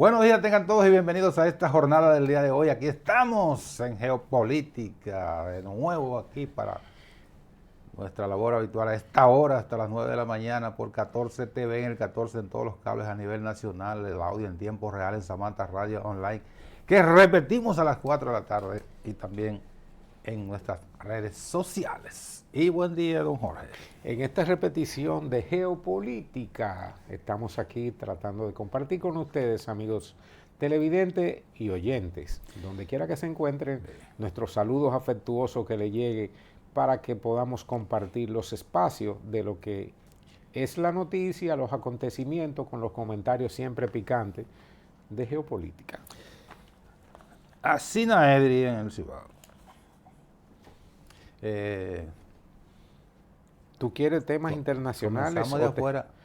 Buenos días tengan todos y bienvenidos a esta jornada del día de hoy. Aquí estamos en Geopolítica, de nuevo aquí para nuestra labor habitual a esta hora, hasta las 9 de la mañana por 14 TV, en el 14 en todos los cables a nivel nacional, el audio en tiempo real en Samantha Radio Online, que repetimos a las 4 de la tarde y también en nuestras redes sociales. Y buen día, don Jorge. En esta repetición de Geopolítica, estamos aquí tratando de compartir con ustedes, amigos televidentes y oyentes, donde quiera que se encuentren, nuestros saludos afectuosos que le llegue para que podamos compartir los espacios de lo que es la noticia, los acontecimientos, con los comentarios siempre picantes de Geopolítica. Asina Edri en el Cibao. ¿Tú quieres temas internacionales? Comenzamos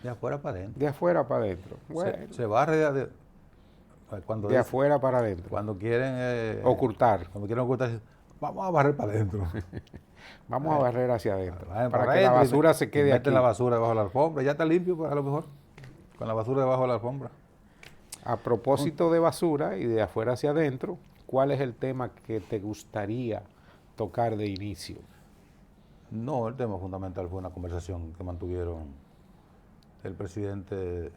de afuera para adentro. De afuera para adentro. Bueno, se barre cuando de afuera para adentro. Cuando quieren ocultar. Cuando quieren ocultar, vamos a barrer para adentro. Vamos a barrer hacia adentro. Para que la basura se quede aquí. Meten la basura debajo de la alfombra. Ya está limpio, pues, a lo mejor. Con la basura debajo de la alfombra. A propósito de basura y de afuera hacia adentro, ¿cuál es el tema que te gustaría tocar de inicio? No, el tema fundamental fue una conversación que mantuvieron el presidente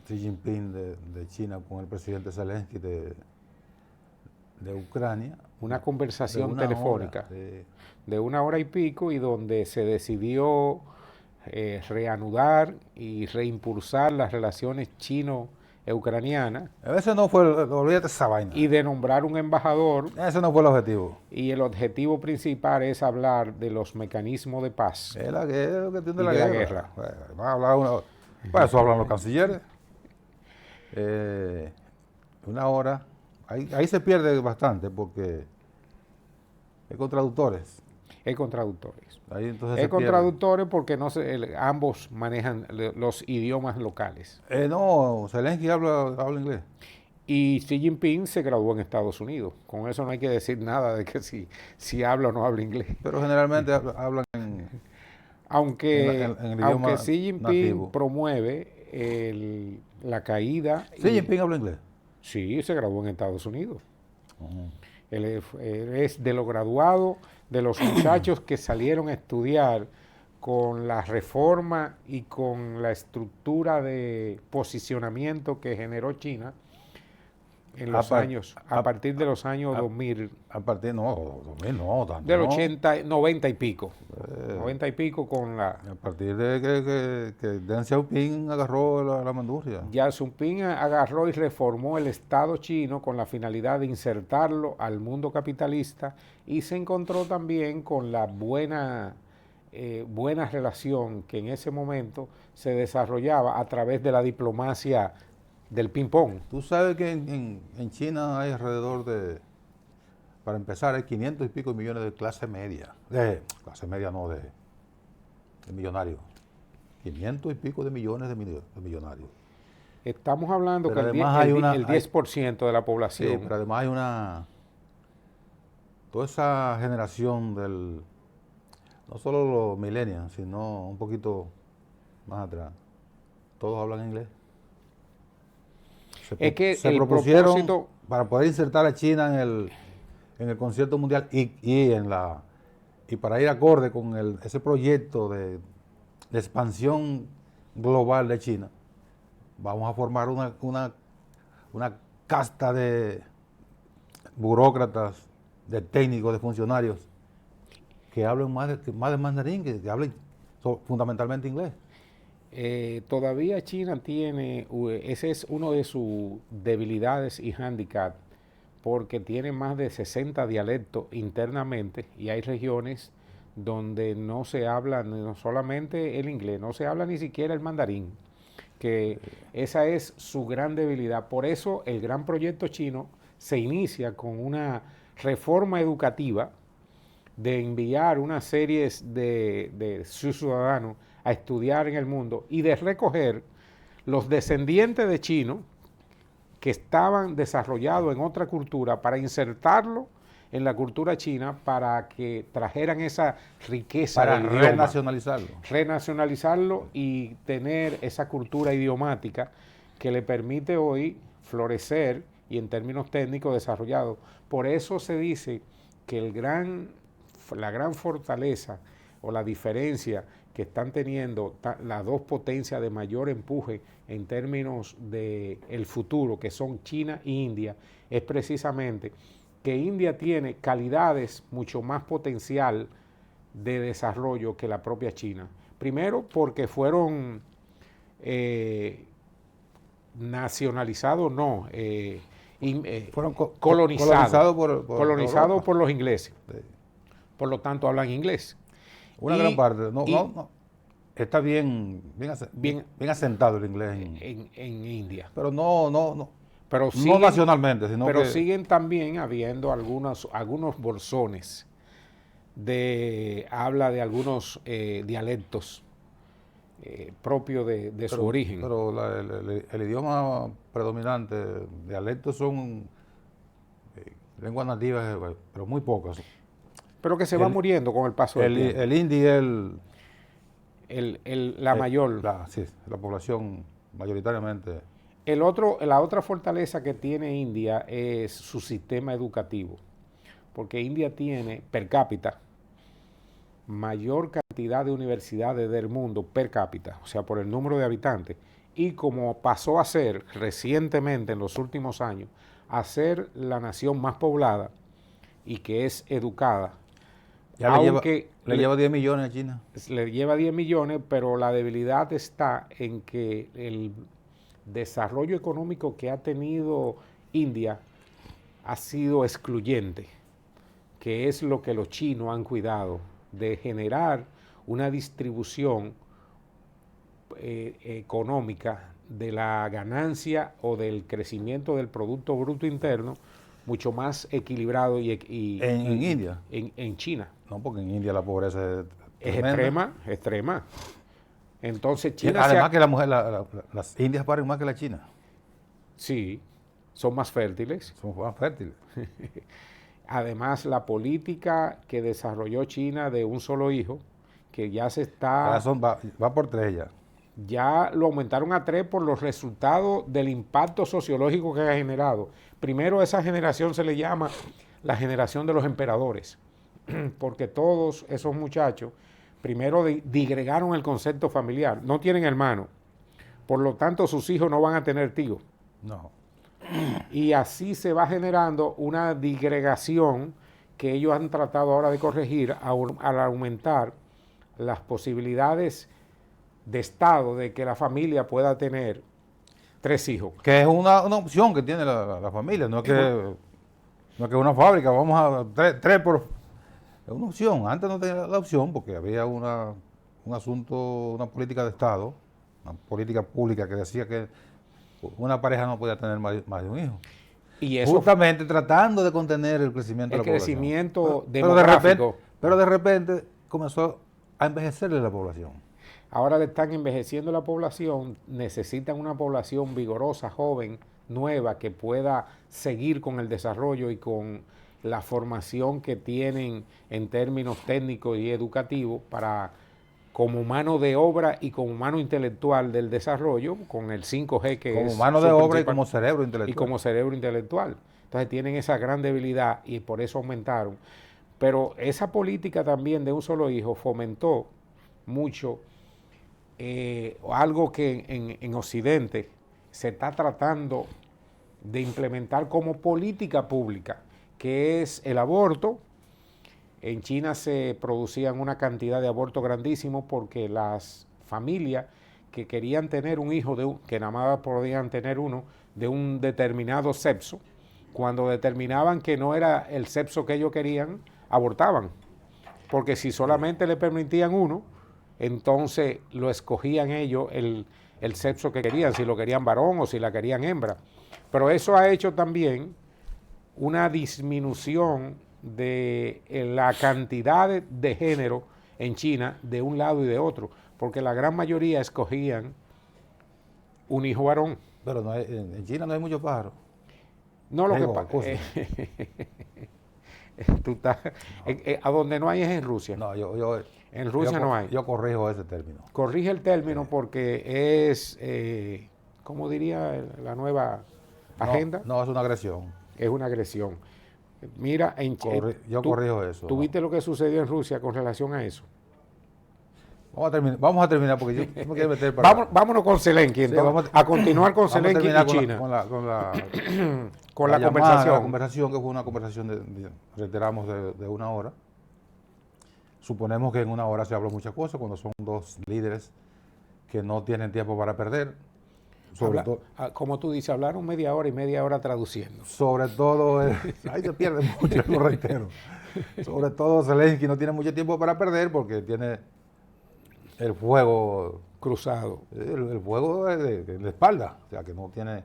Xi Jinping de China con el presidente Zelensky de Ucrania. Una conversación telefónica de 1 hora y pico, y donde se decidió reanudar y reimpulsar las relaciones chino-ucranianas. Ese no fue, olvídate esa vaina. Y de nombrar un embajador. Ese no fue el objetivo. Y el objetivo principal es hablar de los mecanismos de paz. Es lo que tiene la guerra. Va a hablar para eso hablan los cancilleres. 1 hora. Ahí se pierde bastante porque hay contradictores. Hay contradictores. Ahí entonces hay contradictores porque no ambos manejan los idiomas locales. No, Zelensky habla inglés. Y Xi Jinping se graduó en Estados Unidos. Con eso no hay que decir nada de que si habla o no habla inglés. Pero generalmente hablan en el idioma aunque Xi Jinping nativo. Promueve la caída. ¿Xi Jinping habla inglés? Sí, se graduó en Estados Unidos. Él es de los graduados, de los muchachos que salieron a estudiar con la reforma y con la estructura de posicionamiento que generó China en los a partir de los años 2000. A partir, no, 2000 no, tanto. Del 80, 90 y pico. 90 y pico con la... A partir de que Deng Xiaoping agarró la mandurria. Ya Xiaoping agarró y reformó el Estado chino con la finalidad de insertarlo al mundo capitalista, y se encontró también con la buena relación que en ese momento se desarrollaba a través de la diplomacia del ping-pong. Tú sabes que en China hay alrededor de, para empezar, hay 500 y pico millones de clase media. De millonarios. 500 y pico de millones de millonarios. Estamos hablando pero que el 10% de la población. Sí, pero además hay toda esa generación no solo los millennials, sino un poquito más atrás. Todos hablan inglés. Se propusieron para poder insertar a China en el concierto mundial y para ir acorde con ese proyecto de expansión global de China. Vamos a formar una casta de burócratas, de técnicos, de funcionarios que hablen más de mandarín, que hablen fundamentalmente inglés. Todavía China tiene, ese es uno de sus debilidades y handicap, porque tiene más de 60 dialectos internamente, y hay regiones donde no se habla no solamente el inglés, no se habla ni siquiera el mandarín, que esa es su gran debilidad. Por eso el gran proyecto chino se inicia con una reforma educativa de enviar una serie de sus ciudadanos a estudiar en el mundo, y de recoger los descendientes de chinos que estaban desarrollados en otra cultura para insertarlo en la cultura china, para que trajeran esa riqueza para del idioma, renacionalizarlo y tener esa cultura idiomática que le permite hoy florecer y en términos técnicos desarrollado. Por eso se dice que la gran fortaleza o la diferencia que están teniendo las dos potencias de mayor empuje en términos del futuro, que son China e India, es precisamente que India tiene calidades mucho más potencial de desarrollo que la propia China. Primero, porque fueron nacionalizados, fueron colonizados por por los ingleses. Sí. Por lo tanto, hablan inglés. Una gran parte. No. Está bien asentado el inglés en India. Pero no Siguen, nacionalmente, sino pero que siguen también habiendo algunos bolsones de habla de algunos dialectos propios de su origen. Pero el idioma predominante, dialectos son lenguas nativas, pero muy pocas. Pero que se va muriendo con el paso del tiempo. El hindi es mayor. La población mayoritariamente. La otra fortaleza que tiene India es su sistema educativo, porque India tiene per cápita mayor cantidad de universidades del mundo per cápita, o sea, por el número de habitantes, y como pasó a ser recientemente en los últimos años, a ser la nación más poblada y que es educada. Ya le lleva 10 millones a China. Le lleva 10 millones, pero la debilidad está en que el desarrollo económico que ha tenido India ha sido excluyente, que es lo que los chinos han cuidado, de generar una distribución económica de la ganancia o del crecimiento del Producto Bruto Interno mucho más equilibrado en India. En China. No, porque en India la pobreza es extrema. Entonces China... Además que las indias paren más que la China. Sí, son más fértiles. Son más fértiles. Además, la política que desarrolló China de un solo hijo, que ya se está... Va por 3 ya. Ya lo aumentaron a 3 por los resultados del impacto sociológico que ha generado. Primero, a esa generación se le llama la generación de los emperadores, porque todos esos muchachos primero digregaron el concepto familiar. No tienen hermano, por lo tanto sus hijos no van a tener tío. No. Y así se va generando una digregación que ellos han tratado ahora de corregir al aumentar las posibilidades de Estado de que la familia pueda tener 3 hijos. Que es una opción que tiene la familia, no es que una fábrica, vamos a 3 por... Es una opción. Antes no tenía la opción porque había un asunto, una política de Estado, una política pública que decía que una pareja no podía tener más de un hijo. Y eso justamente tratando de contener el crecimiento de la población. El crecimiento demográfico. Pero de repente comenzó a envejecerle la población. Ahora le están envejeciendo la población, necesitan una población vigorosa, joven, nueva, que pueda seguir con el desarrollo y con la formación que tienen en términos técnicos y educativos para, como mano de obra y como mano intelectual del desarrollo, con el 5G que como es... Como mano de obra y como cerebro intelectual. Y como cerebro intelectual. Entonces tienen esa gran debilidad y por eso aumentaron. Pero esa política también de un solo hijo fomentó mucho algo que en Occidente se está tratando de implementar como política pública, que es el aborto. En China se producían una cantidad de abortos grandísimos porque las familias que querían tener un hijo, que nada más podían tener uno, de un determinado sexo, cuando determinaban que no era el sexo que ellos querían, abortaban. Porque si solamente le permitían uno, entonces lo escogían ellos el sexo que querían, si lo querían varón o si la querían hembra. Pero eso ha hecho también una disminución de la cantidad de género en China de un lado y de otro, porque la gran mayoría escogían un hijo varón. Pero en China no hay muchos pájaros. No, lo que pasa tú estás a donde no hay es en Rusia. No, en Rusia no hay. Yo corrijo ese término. Corrige el término porque es como diría la nueva agenda. No, es una agresión. Es una agresión. Mira, yo corrijo eso. ¿Tuviste lo que sucedió en Rusia con relación a eso? Vamos a terminar porque yo me quiero meter para... Vámonos con Zelensky, entonces, a continuar con Zelensky y China. Con la conversación. La conversación, que fue una conversación, reiteramos, de una hora. Suponemos que en una hora se habla muchas cosas cuando son dos líderes que no tienen tiempo para perder. Como tú dices, hablaron media hora y media hora traduciendo. Sobre todo, ahí se pierde mucho, lo reitero. Sobre todo Zelensky no tiene mucho tiempo para perder porque tiene el fuego cruzado. El fuego de espalda, o sea que no tiene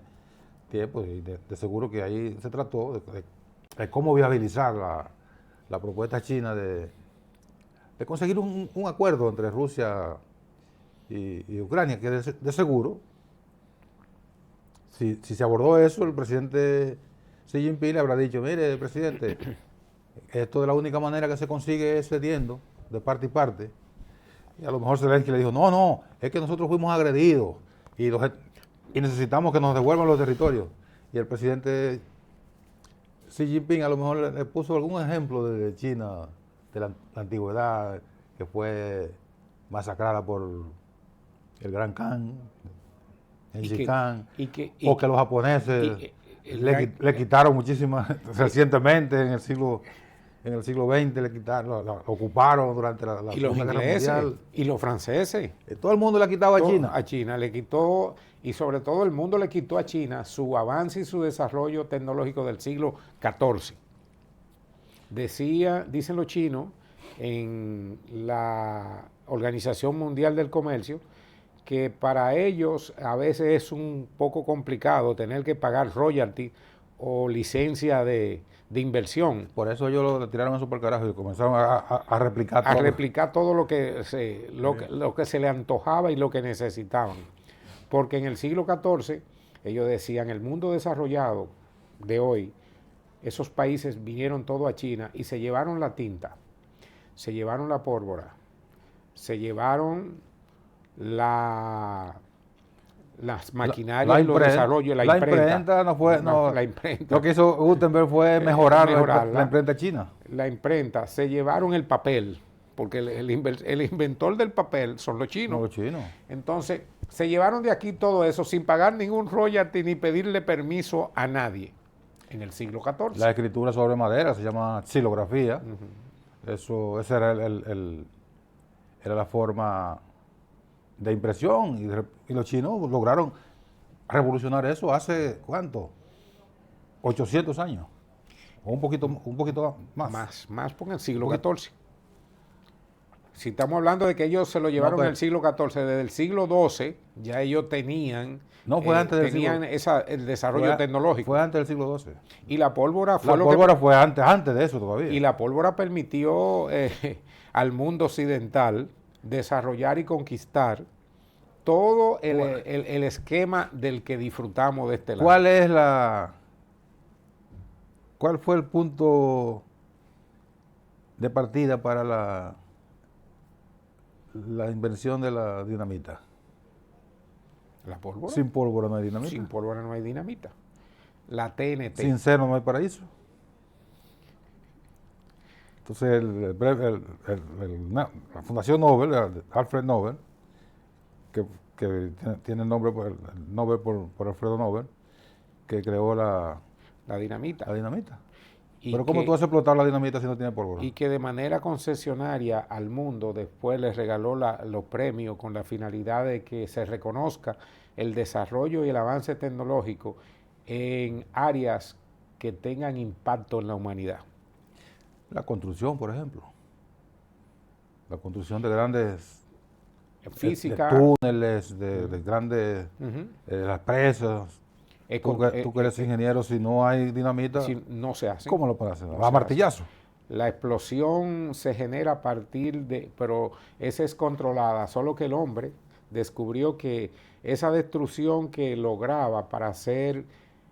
tiempo y de seguro que ahí se trató de cómo viabilizar la propuesta china de conseguir un acuerdo entre Rusia y Ucrania, que de seguro, si se abordó eso, el presidente Xi Jinping le habrá dicho, mire, presidente, esto de la única manera que se consigue es cediendo de parte y parte. Y a lo mejor Zelensky le dijo, no, es que nosotros fuimos agredidos y necesitamos que nos devuelvan los territorios. Y el presidente Xi Jinping a lo mejor le puso algún ejemplo de China, de la antigüedad, que fue masacrada por el Gran Khan, Genghis Khan, o que los japoneses le quitaron muchísimas, recientemente en el siglo XX le quitaron, la ocuparon durante la Segunda Guerra Mundial. Y los franceses. Todo el mundo le ha quitado a China. A China le quitó, y sobre todo el mundo le quitó a China su avance y su desarrollo tecnológico del siglo XIV. Dicen los chinos en la Organización Mundial del Comercio que para ellos a veces es un poco complicado tener que pagar royalty o licencia de inversión. Por eso ellos lo tiraron eso por carajo y comenzaron a replicar todo. A replicar todo lo que se le antojaba y lo que necesitaban. Porque en el siglo XIV, ellos decían, el mundo desarrollado de hoy, esos países vinieron todo a China y se llevaron la tinta, se llevaron la pólvora, se llevaron las maquinarias y los desarrollos, la imprenta. La imprenta. Lo que hizo Gutenberg fue mejorar la imprenta china. La imprenta, se llevaron el papel, porque el inventor del papel son los chinos. Los chinos. Entonces, se llevaron de aquí todo eso sin pagar ningún royalty ni pedirle permiso a nadie en el siglo XIV. La escritura sobre madera se llama xilografía. Esa era era la forma de impresión y los chinos lograron revolucionar eso hace ¿cuánto? 800 años o un poquito más. Más por el siglo XIV. Si estamos hablando de que ellos se lo llevaron en el siglo XIV, desde el siglo XII ya ellos tenían el desarrollo tecnológico. Fue antes del siglo XII. Y la pólvora fue antes de eso todavía. Y la pólvora permitió al mundo occidental desarrollar y conquistar todo el esquema del que disfrutamos de este lado. ¿Cuál fue el punto de partida para la invención de la dinamita? ¿La pólvora? Sin pólvora no hay dinamita. Sin pólvora no hay dinamita. La TNT. Sin seno no hay paraíso. Entonces, la Fundación Nobel, Alfred Nobel, que tiene el nombre por Alfredo Nobel, que creó la dinamita. Pero ¿cómo tú vas a explotar la dinamita si no tiene pólvora? Y que de manera concesionaria al mundo después les regaló los premios con la finalidad de que se reconozca el desarrollo y el avance tecnológico en áreas que tengan impacto en la humanidad. La construcción, por ejemplo. La construcción de grandes física, de túneles, de grandes las presas. Tú que eres ingeniero, si no hay dinamita, no se hace. ¿Cómo lo puedes hacer? A martillazo. La explosión se genera a partir pero esa es controlada, solo que el hombre descubrió que esa destrucción que lograba para hacer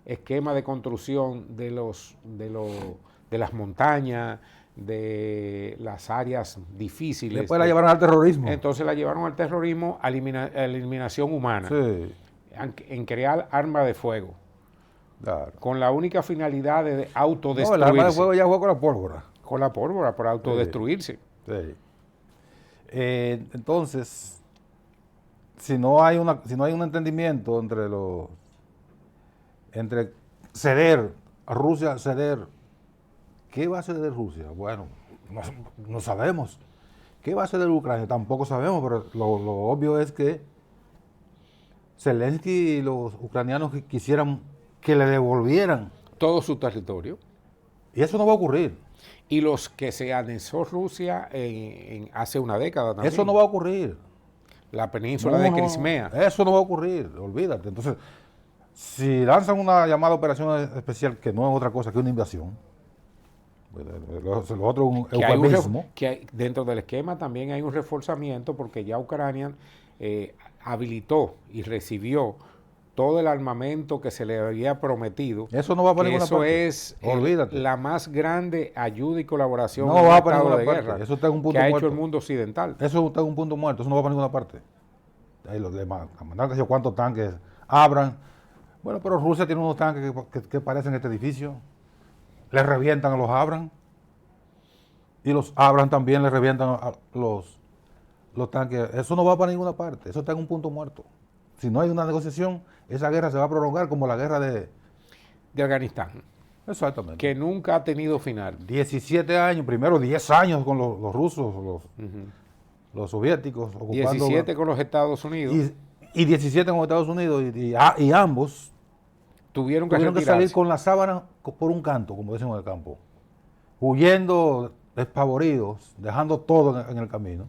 esquema de construcción de las montañas, de las áreas difíciles. Después la llevaron al terrorismo. Entonces la llevaron al terrorismo, a eliminación humana. Sí. en crear armas de fuego, Claro. con la única finalidad de No, autodestruirse. el arma de fuego ya juega con la pólvora. Con la pólvora, para autodestruirse. Sí. Entonces, si no hay un entendimiento entre ceder, a Rusia ceder, ¿qué va a ceder Rusia? Bueno, no sabemos. ¿Qué va a ceder Ucrania? Tampoco sabemos, pero lo obvio es que Zelensky y los ucranianos quisieran que le devolvieran. Todo su territorio. Y eso no va a ocurrir. Y los que se anexó Rusia hace una década también. Eso no va a ocurrir. La península de Crimea. Eso no va a ocurrir, olvídate. Entonces, si lanzan una llamada operación especial, que no es otra cosa que una invasión, pues, lo otro es un eufemismo. Que dentro del esquema también hay un reforzamiento, porque ya Ucrania habilitó y recibió todo el armamento que se le había prometido. Eso no va para ninguna parte. Eso es la más grande ayuda y colaboración no va para estado ninguna de parte. guerra Eso está en un punto que ha muerto. hecho el mundo occidental. Eso está en un punto muerto. Eso no va para ninguna parte. Ahí los demás, mandaron que sé cuántos tanques abran. Bueno, pero Rusia tiene unos tanques que parecen este edificio. Les revientan a los abran. Y los abran también les revientan a los tanques. Eso no va para ninguna parte. Eso está en un punto muerto. Si no hay una negociación, esa guerra se va a prolongar como la guerra de Afganistán. Exactamente. Que nunca ha tenido final. 17 años, primero 10 años con los rusos, los soviéticos. Ocupando 17 con los Estados Unidos. Y 17 con los Estados Unidos. Y ambos tuvieron que salir con la sábana por un canto, como dicen en el campo. Huyendo despavoridos, dejando todo en el camino.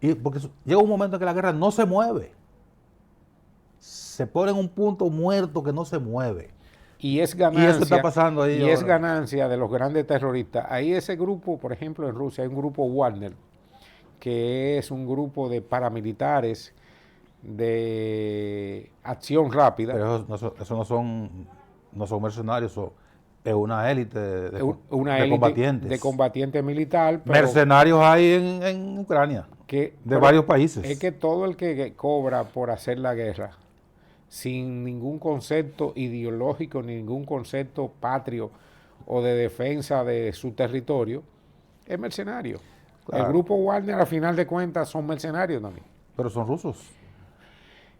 Y porque llega un momento en que la guerra no se mueve. Se pone en un punto muerto que no se mueve. Y es ganancia. Y eso está pasando ahí. Y ahora es ganancia de los grandes terroristas. Ahí ese grupo, por ejemplo, en Rusia hay un grupo Wagner, que es un grupo de paramilitares de acción rápida. Pero eso no son mercenarios, es una élite de combatientes. De combatientes militar. Mercenarios hay en Ucrania, de varios países. Es que todo el que cobra por hacer la guerra, sin ningún concepto ideológico, ningún concepto patrio o de defensa de su territorio, es mercenario. Claro. El grupo Wagner, a final de cuentas, son mercenarios también. Pero son rusos.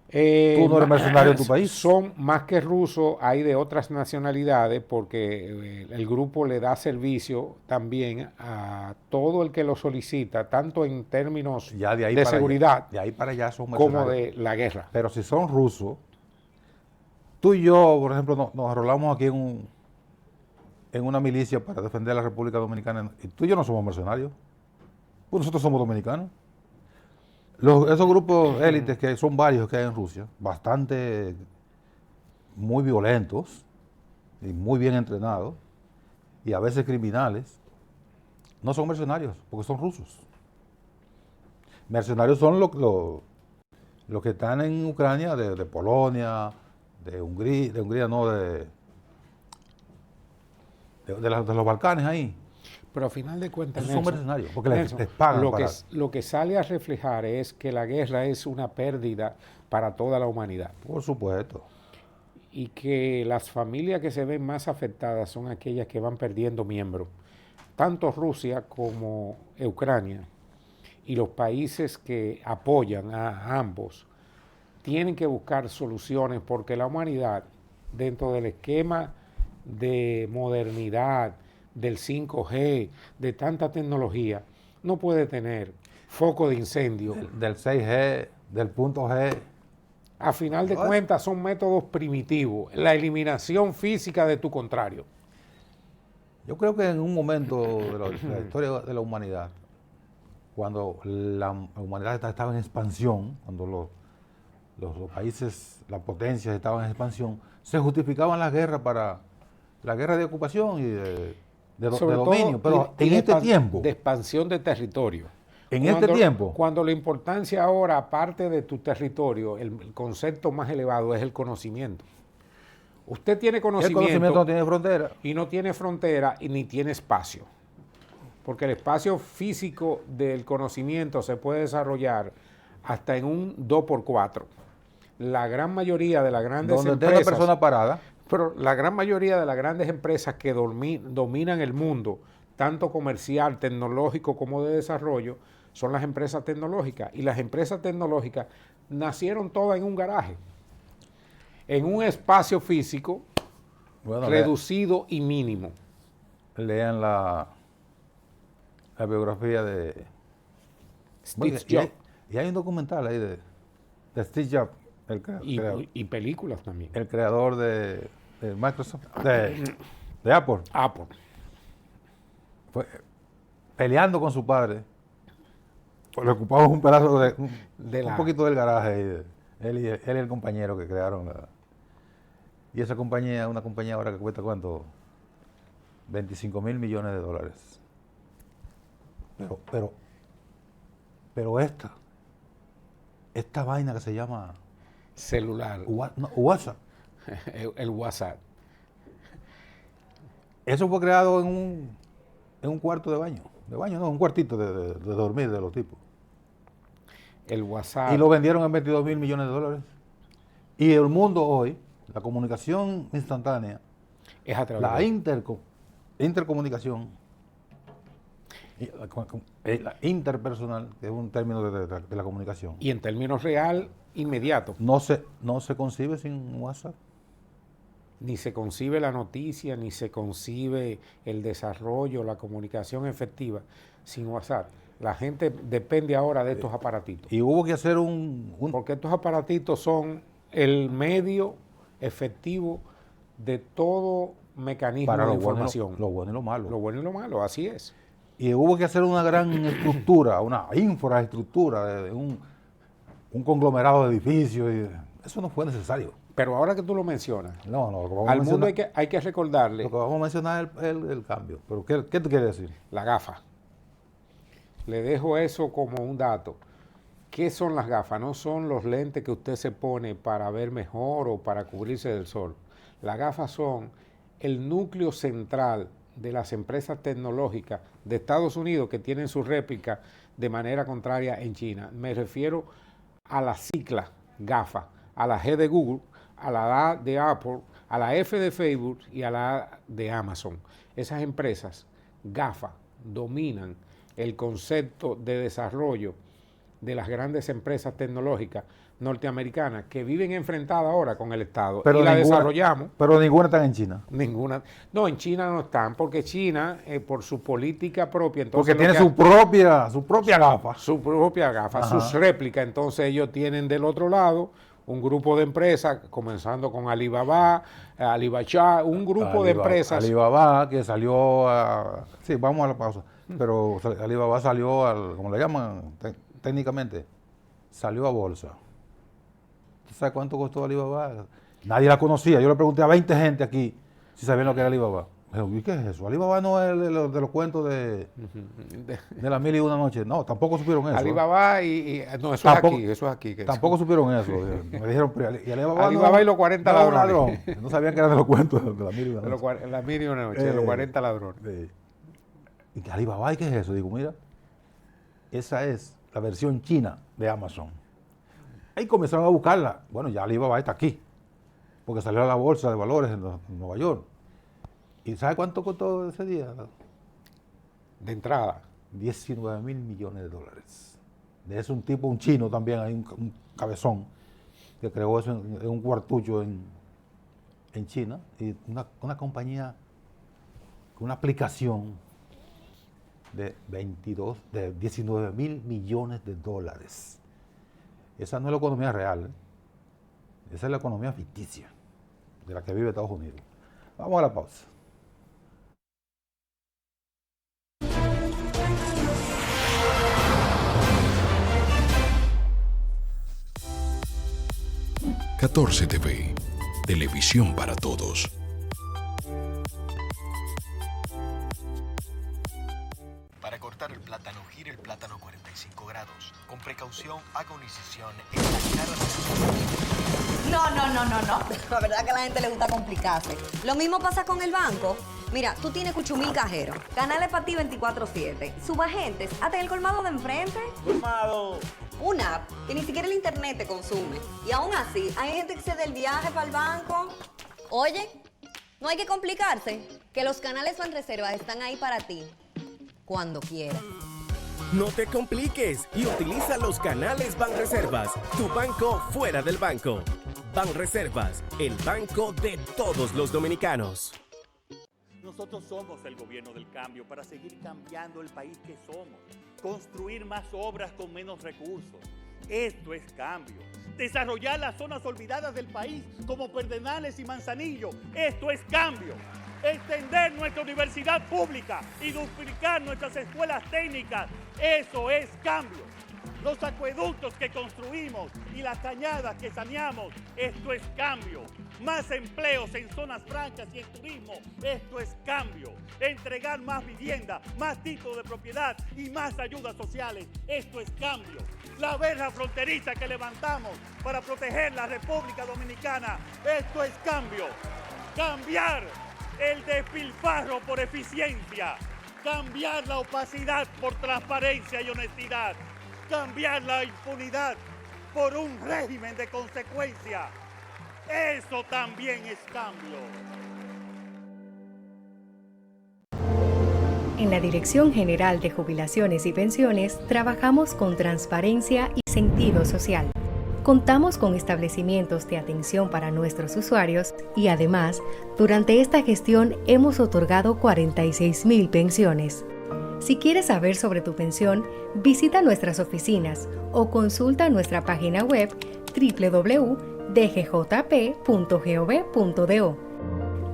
Tú no eres mercenario de tu país. Son más que rusos, hay de otras nacionalidades, porque el grupo le da servicio también a todo el que lo solicita, tanto en términos de seguridad, de ahí para allá son mercenarios, como de la guerra. Pero si son rusos, tú y yo, por ejemplo, nos arrolamos aquí en una milicia para defender a la República Dominicana, y tú y yo no somos mercenarios, pues nosotros somos dominicanos. Esos grupos élites, que son varios que hay en Rusia, bastante, muy violentos y muy bien entrenados, y a veces criminales, no son mercenarios, porque son rusos. Mercenarios son los que están en Ucrania, de Polonia, de Hungría no, de los Balcanes ahí. Pero a final de cuentas, esos son mercenarios, porque les pagan. Lo que sale a reflejar es que la guerra es una pérdida para toda la humanidad. Por supuesto. Y que las familias que se ven más afectadas son aquellas que van perdiendo miembros. Tanto Rusia como Ucrania y los países que apoyan a ambos tienen que buscar soluciones, porque la humanidad, dentro del esquema de modernidad, del 5G, de tanta tecnología, no puede tener foco de incendio. Del 6G, del punto G. A final de cuentas son métodos primitivos, la eliminación física de tu contrario. Yo creo que en un momento de la historia de la humanidad, cuando la humanidad estaba en expansión, cuando los países, las potencias estaban en expansión, se justificaban las guerras para la guerra de ocupación y de dominio, pero en este tiempo. De expansión de territorio. Este tiempo. Cuando la importancia ahora, aparte de tu territorio, el concepto más elevado es el conocimiento. Usted tiene conocimiento. El conocimiento no tiene frontera. Y no tiene frontera y ni tiene espacio. Porque el espacio físico del conocimiento se puede desarrollar hasta en un 2x4. la gran mayoría de las grandes donde empresas... esté una persona parada. Pero la gran mayoría de las grandes empresas que dominan el mundo, tanto comercial, tecnológico como de desarrollo, son las empresas tecnológicas. Y las empresas tecnológicas nacieron todas en un garaje, en un espacio físico reducido y mínimo. Lean la biografía de Steve Jobs. Y hay un documental ahí de Steve Jobs, y películas también. El creador de Microsoft, de Apple. Apple. Fue peleando con su padre. Le ocupamos un pedazo un poquito del garaje. Él y el compañero que crearon y esa compañía, una compañía ahora que cuesta ¿cuánto? $25 mil millones. Pero esta vaina que se llama celular. WhatsApp. El WhatsApp. Eso fue creado en un cuarto de baño. Un cuartito de dormir de los tipos. El WhatsApp. Y lo vendieron en $22 mil millones. Y el mundo hoy, la comunicación instantánea, es a través la intercomunicación, la interpersonal, que es un término de la comunicación. Y en términos real, inmediato. No se concibe sin WhatsApp. Ni se concibe la noticia, ni se concibe el desarrollo, la comunicación efectiva sin WhatsApp. La gente depende ahora de estos aparatitos. Y hubo que hacer porque estos aparatitos son el medio efectivo de todo mecanismo de información. Lo bueno y lo malo. Lo bueno y lo malo, así es. Y hubo que hacer una gran estructura, una infraestructura de un conglomerado de edificios. Eso no fue necesario. Pero ahora que tú lo mencionas, al mundo hay que recordarle... Lo que vamos a mencionar es el cambio. ¿Pero qué te quiere decir? La gafa. Le dejo eso como un dato. ¿Qué son las gafas? No son los lentes que usted se pone para ver mejor o para cubrirse del sol. Las gafas son el núcleo central de las empresas tecnológicas de Estados Unidos que tienen su réplica de manera contraria en China. Me refiero a la sigla GAFA, a la G de Google, a la A de Apple, a la F de Facebook y a la A de Amazon. Esas empresas GAFA dominan el concepto de desarrollo de las grandes empresas tecnológicas norteamericanas que viven enfrentadas ahora con el Estado. Pero y la desarrollamos. Pero ninguna está en China. Ninguna. No, en China no están, porque China, por su política propia... Entonces porque tiene su propia gafa. Su propia gafa, sus réplicas. Entonces ellos tienen del otro lado un grupo de empresas, comenzando con Alibaba, Alibaba, un grupo de empresas. Alibaba, que salió a... Sí, vamos a la pausa. Pero Alibaba salió, como le llaman técnicamente, salió a bolsa. ¿Tú sabes cuánto costó Alibaba? Nadie la conocía. Yo le pregunté a 20 gente aquí si sabían lo que era Alibaba. Me dijo, ¿y qué es eso? Alibaba no es de los cuentos de las 1001 noches. No, tampoco supieron eso. Alibaba no, eso tampoco, es aquí. Tampoco supieron eso. Me dijeron, y Alibaba y los 40 ladrones. No sabían que eran de los cuentos de las 1001 noches. Las 1001 noches, de los 40 ladrones. Y Alibaba, ¿y qué es eso? Digo, mira, esa es la versión china de Amazon. Ahí comenzaron a buscarla. Bueno, ya Alibaba está aquí, porque salió a la bolsa de valores en Nueva York. ¿Y sabe cuánto costó ese día? De entrada. $19 mil millones. De eso un chino también, hay un cabezón, que creó eso en un cuartucho en China. Y una compañía, una aplicación de 19 mil millones de dólares. Esa no es la economía real, esa es la economía ficticia de la que vive Estados Unidos. Vamos a la pausa. ...14 TV... Televisión para todos. Para cortar el plátano, gire el plátano 45 grados. Con precaución, haga una incisión en la cara de... No. La verdad que a la gente le gusta complicarse. Lo mismo pasa con el banco. Mira, tú tienes 8,000 cajeros, canales para ti 24/7, subagentes, hasta en el colmado de enfrente. Colmado, Una app que ni siquiera el internet te consume. Y aún así, hay gente que se da el viaje para el banco. Oye, no hay que complicarse, que los canales Banreservas están ahí para ti, cuando quieras. No te compliques y utiliza los canales Banreservas, tu banco fuera del banco. Banreservas, el banco de todos los dominicanos. Nosotros somos el gobierno del cambio para seguir cambiando el país que somos. Construir más obras con menos recursos. Esto es cambio. Desarrollar las zonas olvidadas del país como Pedernales y Manzanillo. Esto es cambio. Extender nuestra universidad pública y duplicar nuestras escuelas técnicas. Eso es cambio. Los acueductos que construimos y las cañadas que saneamos. Esto es cambio. Más empleos en zonas francas y en turismo. Esto es cambio. Entregar más vivienda, más títulos de propiedad y más ayudas sociales. Esto es cambio. La verja fronteriza que levantamos para proteger la República Dominicana. Esto es cambio. Cambiar el despilfarro por eficiencia. Cambiar la opacidad por transparencia y honestidad. Cambiar la impunidad por un régimen de consecuencia. Eso también es cambio. En la Dirección General de Jubilaciones y Pensiones trabajamos con transparencia y sentido social. Contamos con establecimientos de atención para nuestros usuarios y además, durante esta gestión hemos otorgado 46,000 pensiones. Si quieres saber sobre tu pensión, visita nuestras oficinas o consulta nuestra página web www.dgjp.gov.do.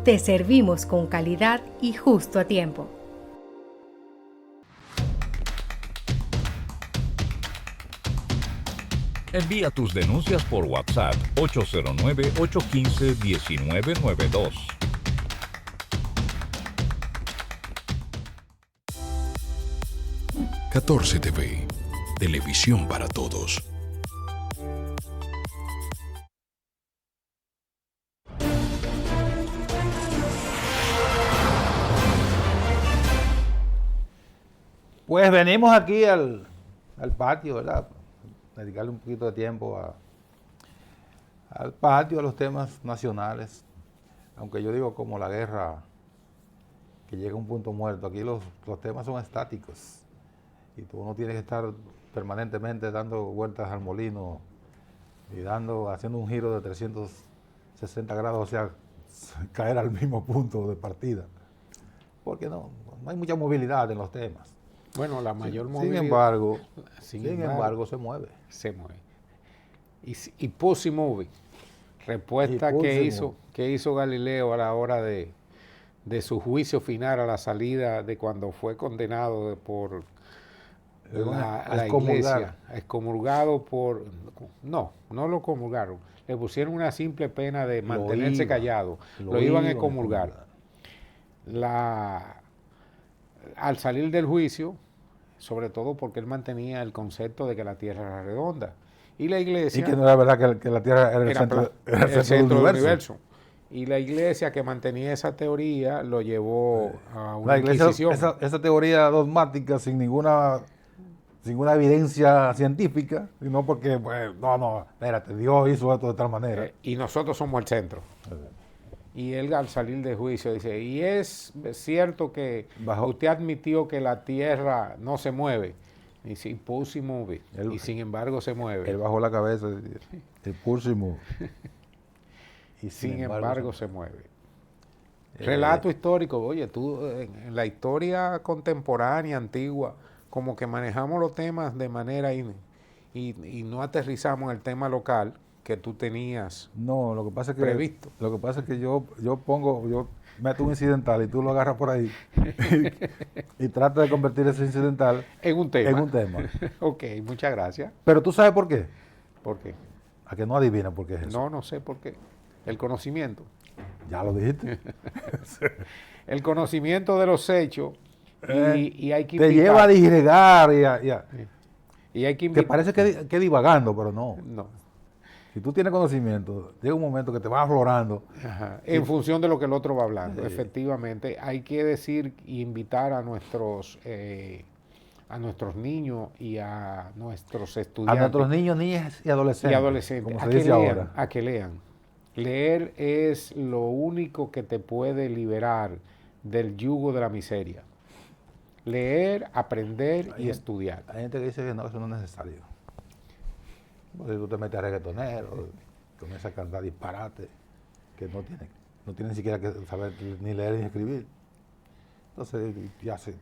Te servimos con calidad y justo a tiempo. Envía tus denuncias por WhatsApp 809-815-1992. TV, televisión para todos. Pues venimos aquí al patio, ¿verdad? Dedicarle un poquito de tiempo al patio, a los temas nacionales. Aunque yo digo como la guerra, que llega a un punto muerto. Aquí los temas son estáticos. Y tú no tienes que estar permanentemente dando vueltas al molino y haciendo un giro de 360 grados, o sea, caer al mismo punto de partida. Porque no hay mucha movilidad en los temas. Bueno, la mayor movilidad. Sin embargo, se mueve. Se mueve. Y Pussy Movie, respuesta que hizo Galileo a la hora de su juicio final a la salida de cuando fue condenado por la iglesia, excomulgado por... No lo comulgaron. Le pusieron una simple pena de mantenerse callado. Lo iban a excomulgar. Al salir del juicio, sobre todo porque él mantenía el concepto de que la Tierra era redonda. Y la iglesia... Y que no era verdad que la Tierra era el centro del universo. Y la iglesia que mantenía esa teoría lo llevó a una inquisición. Esa teoría dogmática sin ninguna evidencia científica, sino porque, pues, espérate, Dios hizo esto de tal manera. Y nosotros somos el centro. Y él al salir de juicio dice, y es cierto que usted admitió que la Tierra no se mueve. Y dice, Pussy Movie. Y sin embargo se mueve. Él bajó la cabeza, el Pussy Movie. Y sin embargo se mueve. Relato histórico, oye, tú en la historia contemporánea, antigua, como que manejamos los temas de manera y no aterrizamos en el tema local que tú tenías lo que pasa es que previsto. Lo que pasa es que yo meto un incidental y tú lo agarras por ahí y tratas de convertir ese incidental en un tema. Ok, muchas gracias. Pero tú sabes por qué. ¿Por qué? A que no adivinas por qué es eso. No sé por qué. El conocimiento. Ya lo dijiste. El conocimiento de los hechos y hay que te lleva a disgregar y hay que que parece que divagando, pero no. No. Si tú tienes conocimiento, llega un momento que te va aflorando. Ajá. En función de lo que el otro va hablando. Efectivamente, hay que decir e invitar a nuestros a nuestros niños y a nuestros A estudiantes. nuestros niños, niñas y adolescentes. Como a se que dice lean, ahora. a que lean. Leer es lo único que te puede liberar del yugo de la miseria. Leer, aprender y estudiar. Hay gente que dice que no, eso no es necesario. Porque tú te metes a reggaetonero, comienzas a cantar disparate, que no tiene ni siquiera que saber ni leer ni escribir. Entonces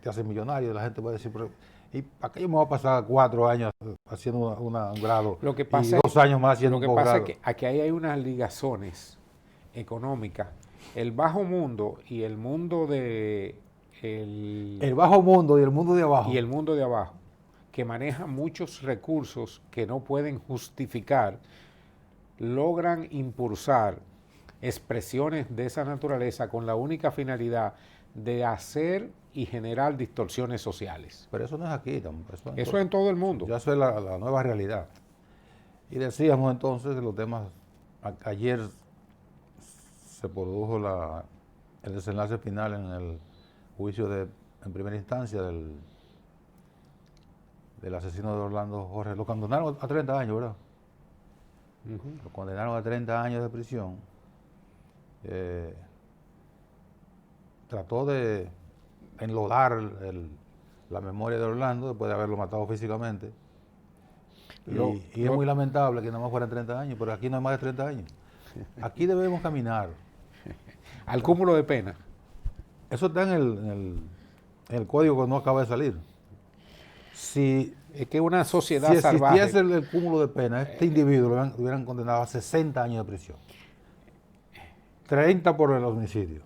te hace millonario, la gente puede decir, pero ¿y para qué yo me voy a pasar 4 años haciendo un grado Lo que pasa y 2 años más haciendo Lo un que pasa posgrado? es que aquí hay unas ligazones económicas. El bajo mundo y el mundo de... El bajo mundo y el mundo de abajo. Y el mundo de abajo, que maneja muchos recursos que no pueden justificar, logran impulsar expresiones de esa naturaleza con la única finalidad de hacer y generar distorsiones sociales. Pero eso no es aquí, eso es en todo el mundo. Ya eso es la nueva realidad. Y decíamos entonces que los temas, ayer se produjo el desenlace final en el juicio en primera instancia del asesino de Orlando Jorge. Lo condenaron a 30 años, ¿verdad? Lo condenaron a 30 años de prisión. Trató de enlodar la memoria de Orlando después de haberlo matado físicamente. Y es muy lamentable que no más fueran 30 años, pero aquí no hay más de 30 años. Aquí debemos caminar. Al cúmulo de pena. Eso está en el código que no acaba de salir. Si es que una sociedad salvaje. Si existiese el cúmulo de pena, este individuo lo hubieran condenado a 60 años de prisión. 30 por el homicidio.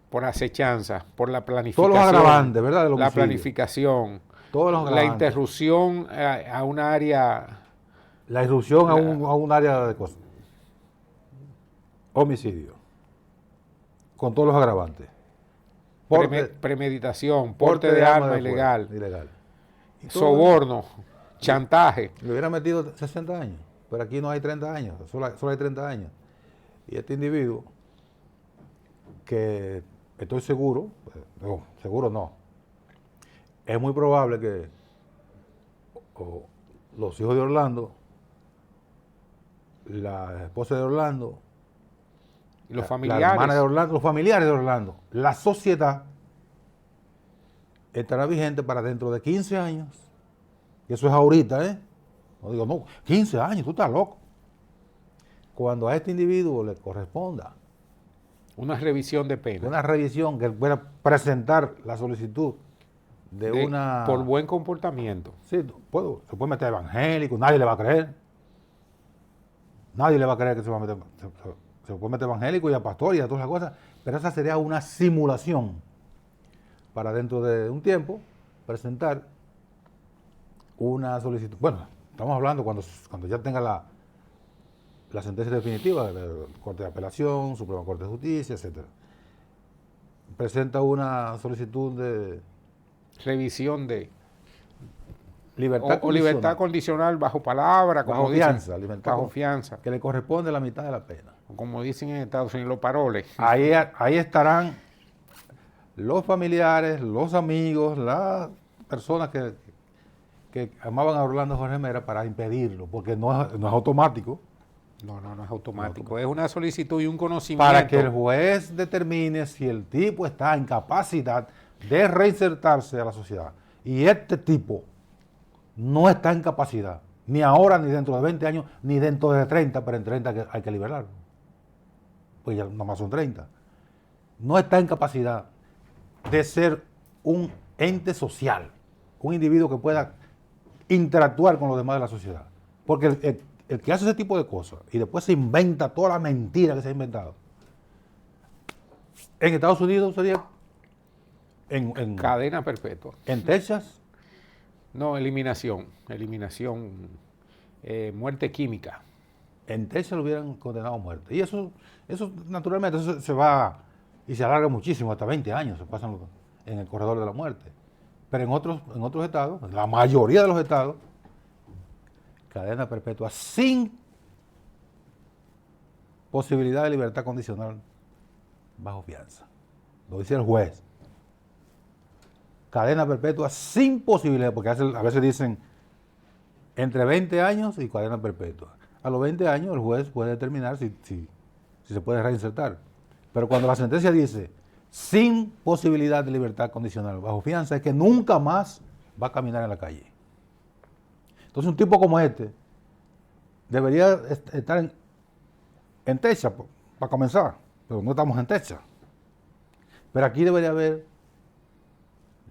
Por acechanza, por la planificación. Todos los agravantes, ¿verdad? La planificación. Todos los agravantes. La interrupción a un área. La irrupción a un área de cosas. Homicidio. Con todos los agravantes. Premeditación, porte de arma ilegal. Soborno, chantaje. Le hubiera metido 60 años, pero aquí no hay 30 años, solo hay 30 años. Y este individuo, que estoy seguro, seguro no, es muy probable que los hijos de Orlando, la esposa de Orlando, los familiares. La hermana de Orlando, los familiares de Orlando, la sociedad estará vigente para dentro de 15 años. Y eso es ahorita, ¿eh? No digo, no, 15 años, tú estás loco. Cuando a este individuo le corresponda una revisión de pena. Una revisión que pueda presentar la solicitud de una... Por buen comportamiento. Sí, se puede meter evangélico, nadie le va a creer. Nadie le va a creer que se va a meter... Se puede meter evangélico y a pastor y a todas las cosas, pero esa sería una simulación para dentro de un tiempo presentar una solicitud. Bueno, estamos hablando cuando ya tenga la sentencia definitiva de la Corte de Apelación, Suprema Corte de Justicia, etc. Presenta una solicitud de... Revisión de... Libertad o libertad condicional bajo palabra, como bajo fianza, dicen, libertad bajo fianza. Que le corresponde la mitad de la pena. Como dicen en Estados Unidos, los paroles. Ahí estarán los familiares, los amigos, las personas que amaban a Orlando Jorge Mera para impedirlo, porque no es automático. No es automático. Es una solicitud y un conocimiento. Para que el juez determine si el tipo está en capacidad de reinsertarse a la sociedad. Y este tipo no está en capacidad, ni ahora, ni dentro de 20 años, ni dentro de 30, pero en 30 hay que liberarlo. Pues ya nomás son 30. No está en capacidad de ser un ente social, un individuo que pueda interactuar con los demás de la sociedad. Porque el que hace ese tipo de cosas y después se inventa toda la mentira que se ha inventado, en Estados Unidos sería en cadena perpetua. En Texas. No, eliminación, muerte química. En Texas lo hubieran condenado a muerte. Y eso naturalmente, eso se va y se alarga muchísimo, hasta 20 años se pasan en el corredor de la muerte. Pero en otros estados, en la mayoría de los estados, cadena perpetua sin posibilidad de libertad condicional bajo fianza. Lo dice el juez. cadena perpetua sin posibilidad, porque a veces dicen entre 20 años y cadena perpetua. A los 20 años el juez puede determinar si se puede reinsertar. Pero cuando la sentencia dice sin posibilidad de libertad condicional, bajo fianza, es que nunca más va a caminar en la calle. Entonces un tipo como este debería estar en Texas, para comenzar, pero no estamos en Texas. Pero aquí debería haber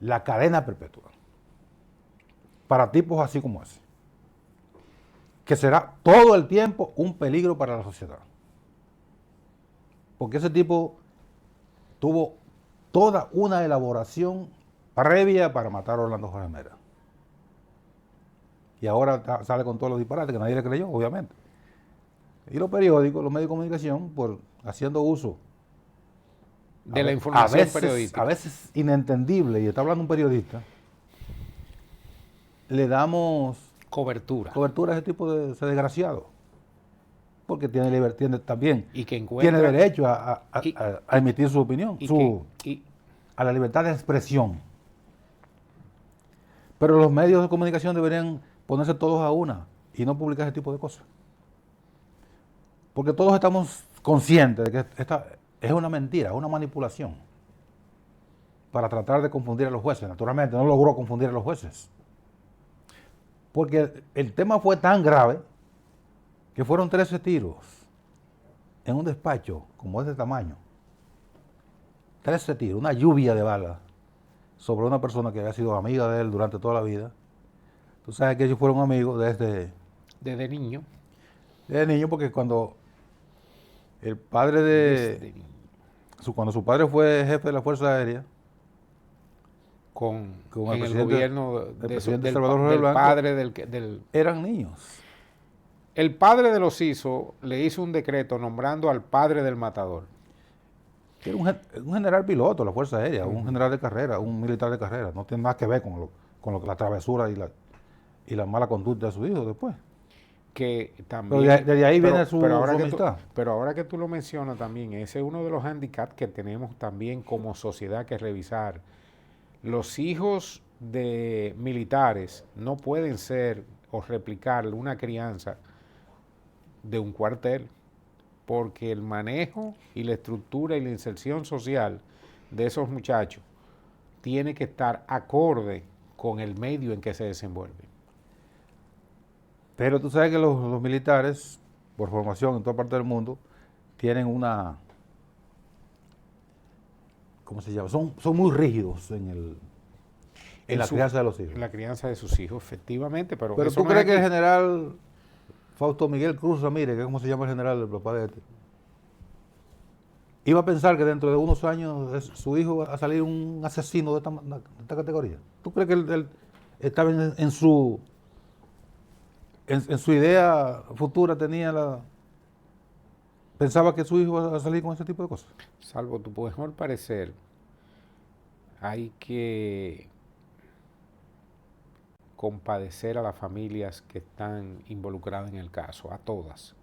la cadena perpetua para tipos así como ese, que será todo el tiempo un peligro para la sociedad. Porque ese tipo tuvo toda una elaboración previa para matar a Orlando Jorge Mera. Y ahora sale con todos los disparates que nadie le creyó, obviamente. Y los periódicos, los medios de comunicación, por haciendo uso de la información periodística, a veces inentendible, y está hablando un periodista, le damos cobertura a ese tipo de ese desgraciado. Porque tiene libertad también. Y que tiene derecho a emitir su opinión, a la libertad de expresión. Pero los medios de comunicación deberían ponerse todos a una y no publicar ese tipo de cosas. Porque todos estamos conscientes de que esta es una mentira, una manipulación para tratar de confundir a los jueces. Naturalmente no logró confundir a los jueces. Porque el tema fue tan grave que fueron 13 tiros en un despacho como es de tamaño. 13 tiros, una lluvia de balas sobre una persona que había sido amiga de él durante toda la vida. Tú sabes que ellos fueron amigos desde niño. Desde niño, porque cuando el padre cuando su padre fue jefe de la Fuerza Aérea, con el gobierno presidente Salvador Jorge del Blanco, padre del... eran niños. El padre de los le hizo un decreto nombrando al padre del matador. Era un general piloto de la Fuerza Aérea, un general de carrera, un militar de carrera. No tiene nada que ver con la travesura y la mala conducta de su hijo después. Que también, desde ahí viene su amistad. Pero ahora que tú lo mencionas también, ese es uno de los handicaps que tenemos también como sociedad que revisar. Los hijos de militares no pueden ser o replicar una crianza de un cuartel, porque el manejo y la estructura y la inserción social de esos muchachos tiene que estar acorde con el medio en que se desenvuelven. Pero tú sabes que los militares, por formación en toda parte del mundo, tienen una... ¿Cómo se llama? Son muy rígidos en la crianza de los hijos. En la crianza de sus hijos, efectivamente. Pero ¿tú crees que el general Fausto Miguel Cruz Ramírez, que es como se llama el general del papá de este, iba a pensar que dentro de unos años su hijo va a salir un asesino de esta categoría? ¿Tú crees que él estaba en su idea futura pensaba que su hijo iba a salir con ese tipo de cosas? Salvo tu mejor parecer, hay que compadecer a las familias que están involucradas en el caso, a todas,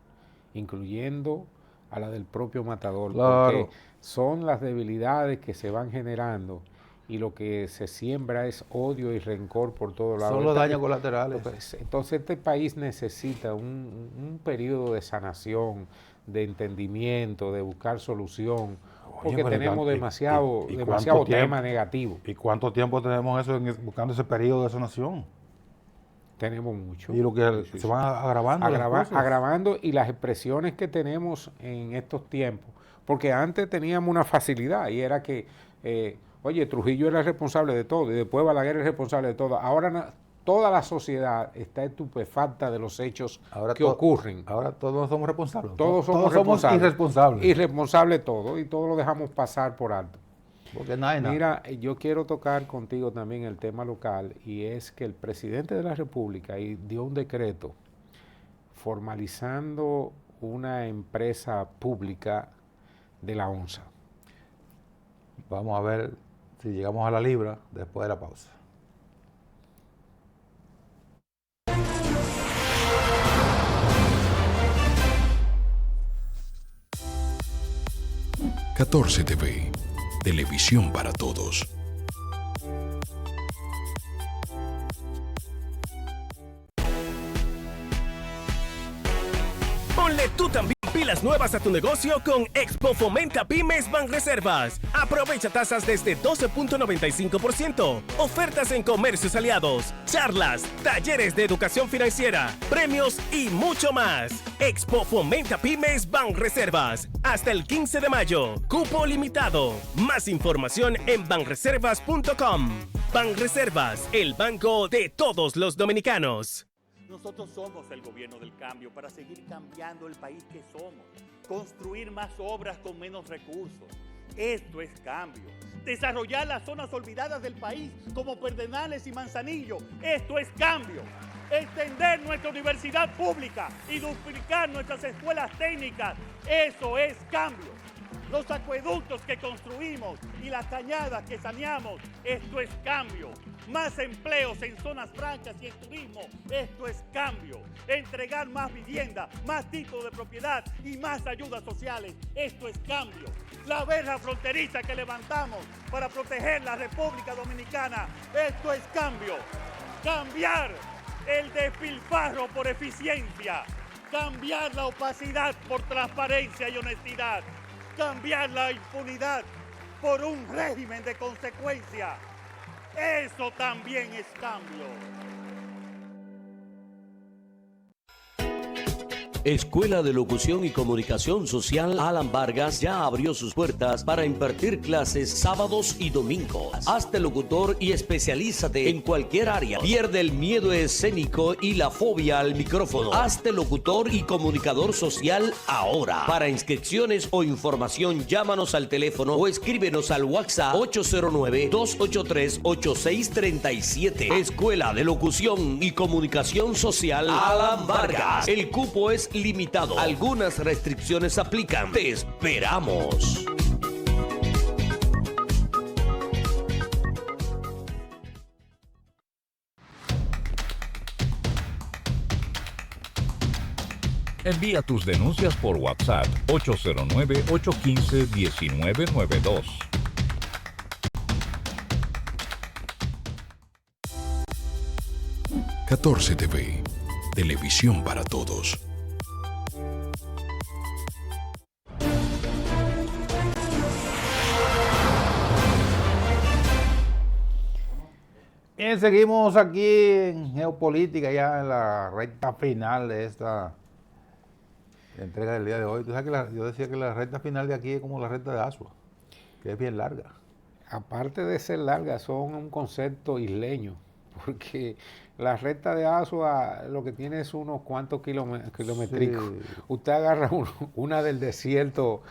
incluyendo a la del propio matador, claro, porque son las debilidades que se van generando y lo que se siembra es odio y rencor por todos lados. Son los daños colaterales. Entonces este país necesita un periodo de sanación, de entendimiento, de buscar solución, porque tenemos demasiado tema negativo. ¿Y cuánto tiempo tenemos buscando ese periodo de sanación? Tenemos mucho. Y lo que se van agravando. Agravando, y las expresiones que tenemos en estos tiempos, porque antes teníamos una facilidad y era que, oye, Trujillo era el responsable de todo y después Balaguer es responsable de todo. Ahora toda la sociedad está estupefacta de los hechos que ocurren. Ahora todos somos responsables. Todos somos irresponsables. Irresponsables todos, y todo lo dejamos pasar por alto. Porque nada. Mira, yo quiero tocar contigo también el tema local, y es que el presidente de la República dio un decreto formalizando una empresa pública de la ONSA. Vamos a ver si llegamos a la libra después de la pausa. ...14 TV... Televisión para todos. Ponle tú también pilas nuevas a tu negocio con Expo Fomenta Pymes Banreservas. Aprovecha tasas desde 12.95%, ofertas en comercios aliados, charlas, talleres de educación financiera, premios y mucho más. Expo Fomenta Pymes Banreservas. Hasta el 15 de mayo. Cupo limitado. Más información en banreservas.com. Banreservas, el banco de todos los dominicanos. Nosotros somos el gobierno del cambio para seguir cambiando el país que somos. Construir más obras con menos recursos. Esto es cambio. Desarrollar las zonas olvidadas del país como Pedernales y Manzanillo. Esto es cambio. Extender nuestra universidad pública y duplicar nuestras escuelas técnicas. Eso es cambio. Los acueductos que construimos y las cañadas que saneamos. Esto es cambio. Más empleos en zonas francas y en turismo. Esto es cambio. Entregar más vivienda, más títulos de propiedad y más ayudas sociales. Esto es cambio. La verja fronteriza que levantamos para proteger la República Dominicana. Esto es cambio. Cambiar el despilfarro por eficiencia. Cambiar la opacidad por transparencia y honestidad. Cambiar la impunidad por un régimen de consecuencia. Eso también es cambio. Escuela de Locución y Comunicación Social Alan Vargas ya abrió sus puertas para impartir clases sábados y domingos. Hazte locutor y especialízate en cualquier área. Pierde el miedo escénico y la fobia al micrófono. Hazte locutor y comunicador social ahora. Para inscripciones o información, llámanos al teléfono o escríbenos al WhatsApp 809-283-8637. Escuela de Locución y Comunicación Social Alan Vargas. El cupo es limitado. Algunas restricciones aplican. Te esperamos. Envía tus denuncias por WhatsApp 809-815-1992. TV, televisión para todos. Bien, seguimos aquí en Geopolítica, ya en la recta final de esta entrega del día de hoy. Tú sabes que yo decía que la recta final de aquí es como la recta de Asua, que es bien larga. Aparte de ser larga, son un concepto isleño, porque la recta de Asua lo que tiene es unos cuantos kilométricos. Sí. Usted agarra una del desierto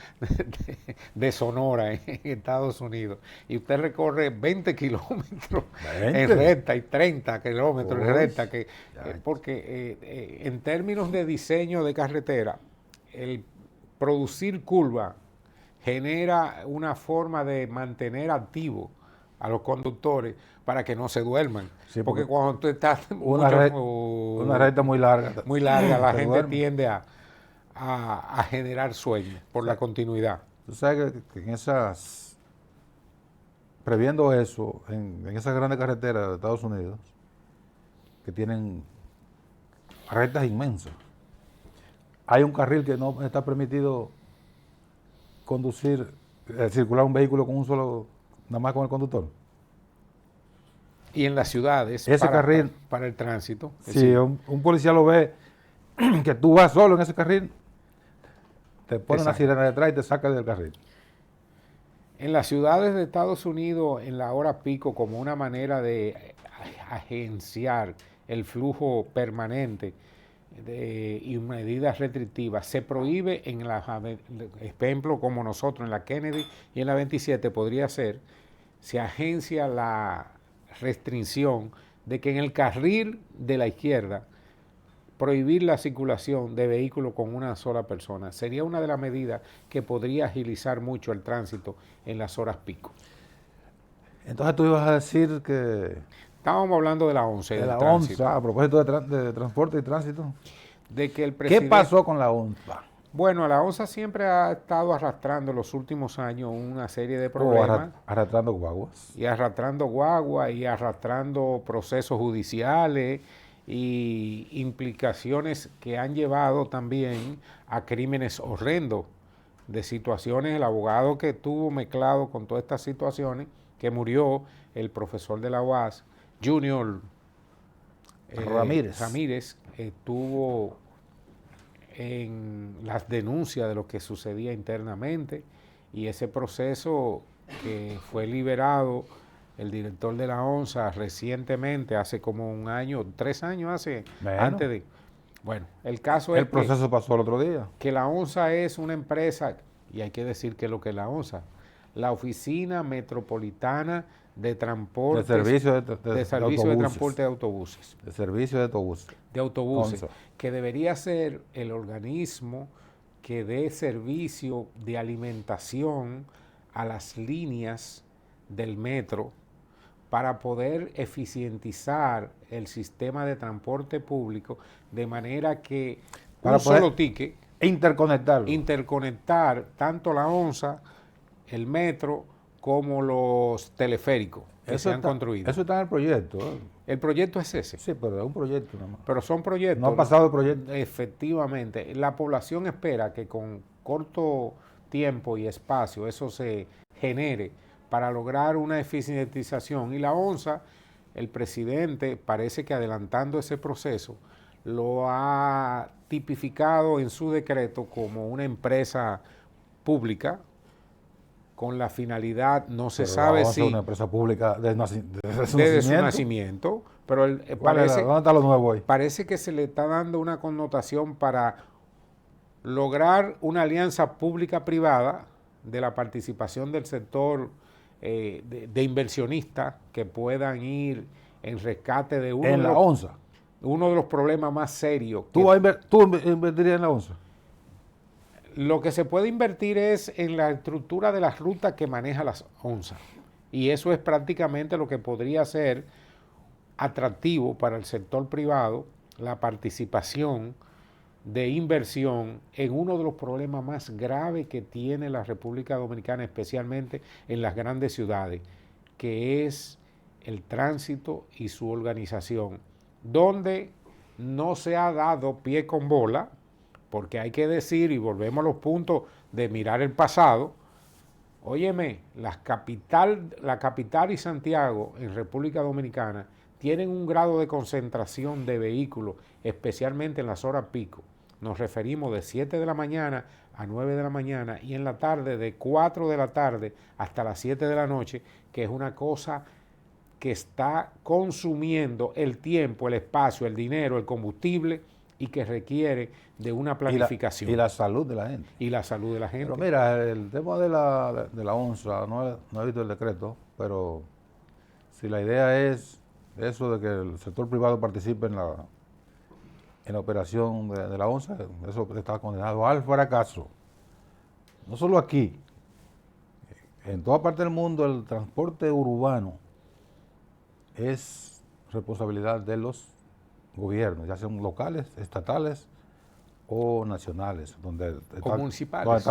de Sonora en Estados Unidos y usted recorre 20 kilómetros en recta y 30 kilómetros en recta, porque en términos de diseño de carretera, el producir curva genera una forma de mantener activo a los conductores para que no se duerman. Sí, porque cuando tú estás una recta muy larga, la gente tiende a generar sueño por la continuidad. Tú sabes que en esas, previendo eso, en esas grandes carreteras de Estados Unidos, que tienen rectas inmensas, hay un carril que no está permitido circular un vehículo con un solo, nada más con el conductor. Y en las ciudades, ese carril, para el tránsito. Si un policía lo ve, que tú vas solo en ese carril, te pone una sirena detrás y te saca del carril. En las ciudades de Estados Unidos, en la hora pico, como una manera de agenciar el flujo permanente y medidas restrictivas, se prohíbe en ejemplo como nosotros en la Kennedy y en la 27 podría ser, se agencia la restricción de que en el carril de la izquierda prohibir la circulación de vehículos con una sola persona. Sería una de las medidas que podría agilizar mucho el tránsito en las horas pico. Entonces tú ibas a decir que... Estábamos hablando de la 11. De la 11, a propósito de transporte y tránsito. De que el presidente... ¿Qué pasó con la ONSA? Bueno, la ONSA siempre ha estado arrastrando en los últimos años una serie de problemas. Arrastrando guaguas. Y arrastrando guaguas y arrastrando procesos judiciales y implicaciones que han llevado también a crímenes horrendos, de situaciones, el abogado que estuvo mezclado con todas estas situaciones, que murió, el profesor de la UAS, Junior Ramírez, estuvo en las denuncias de lo que sucedía internamente, y ese proceso que fue liberado el director de la ONSA recientemente, hace como un año, 3 años antes de... Bueno, el caso es el proceso pasó el otro día. Que la ONSA es una empresa, y hay que decir que es lo que es la ONSA, la Oficina Metropolitana de Transporte, de servicio de transporte de autobuses. De servicio de autobuses. De autobuses, ONSA, que debería ser el organismo que dé servicio de alimentación a las líneas del metro para poder eficientizar el sistema de transporte público de manera que para un solo ticket interconectar tanto la ONSA, el metro, como los teleféricos que se han construido. Eso está en el proyecto. El proyecto es ese. Sí, pero es un proyecto nada más. Pero son proyectos. No ha pasado el proyecto. Efectivamente. La población espera que con corto tiempo y espacio eso se genere para lograr una eficientización. Y la ONSA, el presidente, parece que adelantando ese proceso, lo ha tipificado en su decreto como una empresa pública con la finalidad, no se sabe si... una empresa pública desde su nacimiento, pero ¿dónde está lo nuevo ahí? Parece que se le está dando una connotación para lograr una alianza pública-privada de la participación del sector de inversionistas que puedan ir en rescate de uno en la ONSA. Uno de los problemas más serios. ¿Tú invertirías en la ONSA? Lo que se puede invertir es en la estructura de las rutas que maneja la ONSA. Y eso es prácticamente lo que podría ser atractivo para el sector privado, la participación de inversión en uno de los problemas más graves que tiene la República Dominicana, especialmente en las grandes ciudades, que es el tránsito y su organización, donde no se ha dado pie con bola, porque hay que decir, y volvemos a los puntos de mirar el pasado, óyeme, la capital y Santiago en República Dominicana tienen un grado de concentración de vehículos, especialmente en las horas pico. Nos referimos de 7 de la mañana a 9 de la mañana y en la tarde de 4 de la tarde hasta las 7 de la noche, que es una cosa que está consumiendo el tiempo, el espacio, el dinero, el combustible y que requiere de una planificación. Y la salud de la gente. Y la salud de la gente. Pero mira, el tema de la ONSA, no he visto el decreto, pero si la idea es eso de que el sector privado participe en la operación de la ONSA, eso está condenado al fracaso. No solo aquí, en toda parte del mundo el transporte urbano es responsabilidad de los gobiernos, ya sean locales, estatales o nacionales, o municipales.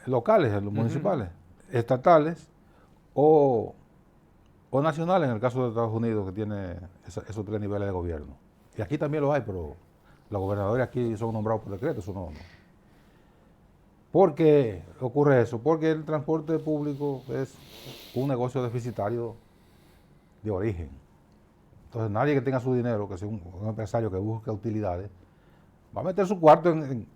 Locales, los municipales, estatales o nacionales, en el caso de Estados Unidos, que tiene esos 3 niveles de gobierno. Y aquí también lo hay, pero los gobernadores aquí son nombrados por decreto, eso no. ¿Por qué ocurre eso? Porque el transporte público es un negocio deficitario de origen. Entonces nadie que tenga su dinero, que sea un empresario que busque utilidades, va a meter su cuarto en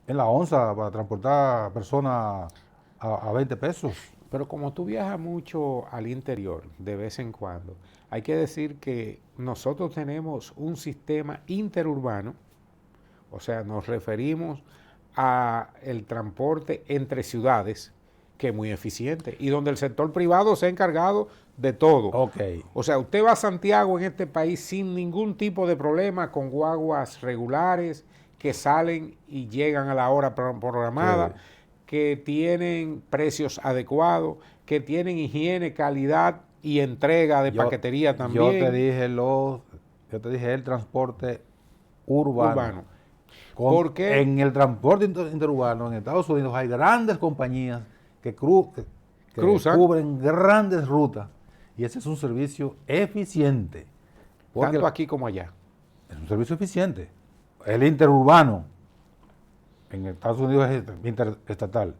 la ONSA para transportar personas a 20 pesos. Pero como tú viajas mucho al interior de vez en cuando, hay que decir que nosotros tenemos un sistema interurbano, o sea, nos referimos a el transporte entre ciudades, que es muy eficiente y donde el sector privado se ha encargado de todo. Okay. O sea, usted va a Santiago en este país sin ningún tipo de problema, con guaguas regulares que salen y llegan a la hora programada, sí, que tienen precios adecuados, que tienen higiene, calidad y entrega de paquetería también. Yo te dije el transporte urbano. Porque en el transporte interurbano en Estados Unidos hay grandes compañías que cubren grandes rutas y ese es un servicio eficiente. tanto aquí como allá. Es un servicio eficiente. El interurbano, en Estados Unidos es interestatal.